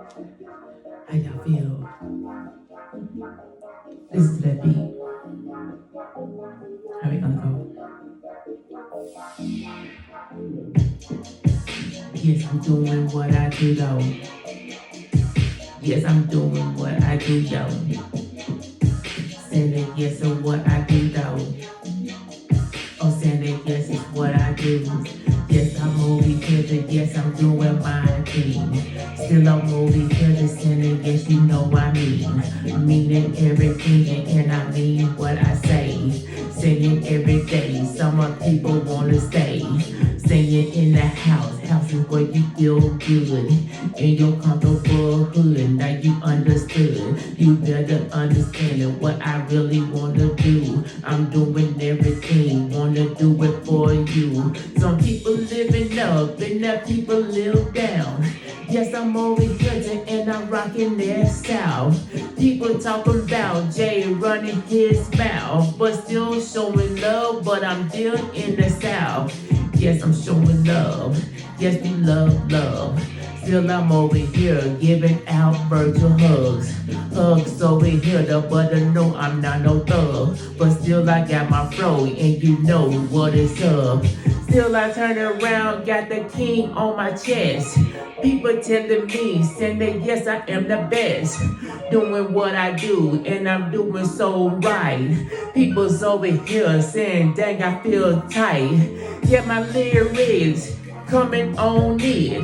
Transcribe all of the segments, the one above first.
How y'all feel? Listen to that beat. How we gonna go? Yes, I'm doing what I do though. Yes, I'm doing what I do, yo. Saying that yes or what I do though. Oh, saying that yes is what I do. Yes, I'm over here to yes, I'm doing my thing. Still I'm over here to saying yes, you know I mean. Meaning everything and I mean what I say. Saying every day, some people wanna stay. Saying in the house is where you feel good. In your comfortable hood, now you understood. You better understand what I really wanna do. I'm doing everything, wanna do it for you. Some people living up and other people live down. Yes, I'm over here and I'm rocking their style. People talking about Jay running his mouth, but still showing love, but I'm still in the South. Yes, I'm showing love. Yes, we love love. Still I'm over here giving out virtual hugs. Hugs over here, the butter know I'm not no thug. But still I got my flow and you know what it's up. Still I turn around, got the king on my chest. People telling me, saying that yes, I am the best. Doing what I do, and I'm doing so right. People's over here saying, dang, I feel tight. Yeah, my lyrics coming on it.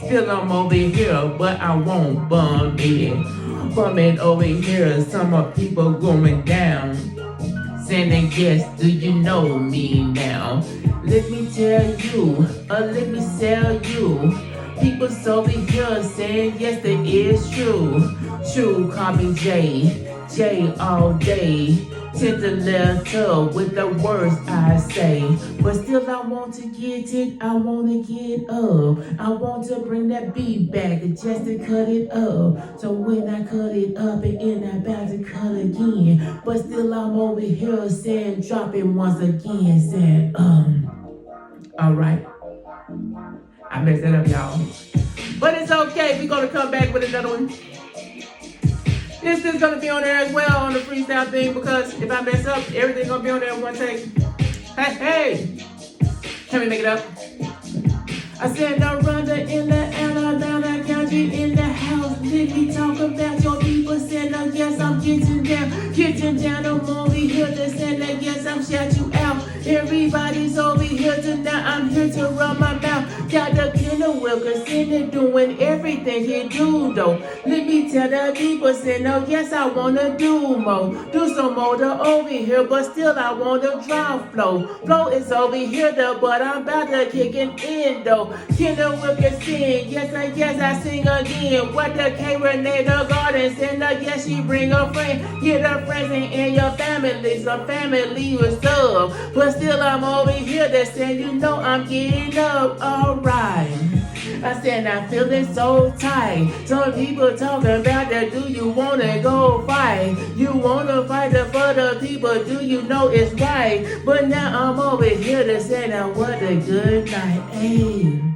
Still I'm over here, but I won't bum it. Bumming over here, some of people going down. Saying yes, do you know me now? Let me tell you, let me tell you. People's over here saying yes, that is true. True, call me J all day. Tend to letter with the words I say. But still I want to get it, I want to get up. I want to bring that beat back just to cut it up. So when I cut it up and I'm about to cut again. But still I'm over here saying drop it once again. Saying alright. I messed that up, y'all. But it's okay, we're gonna come back with another one. This is gonna be on there as well on the freestyle thing because if I mess up, everything's gonna be on there in one take. Hey! Can we make it up? I said no runner in the Alabama County in the house. Let me talk about your people. Said no, yes, I'm getting down. I'm over here to say that yes, I'm shout you out. Everybody's over here tonight. I'm here to run my mouth. Got the killer Wilkerson and doing everything he do though. Let me tell the people, say no, yes, I wanna do more. Do some more to over here, but still I wanna drop flow. Flow is over here though, but I'm about to kick it in though. Killer Wilkerson, yes, I sing again. What the K Renee the Garden said, no, yes, she bring a friend. Get her friends and your family, some family with stuff. But still I'm over here that saying, you know I'm getting up, alright. I said I'm feeling so tight. Some people talking about that, do you wanna go fight? You wanna fight for the people, do you know it's right? But now I'm over here to say now what a good night, ayy.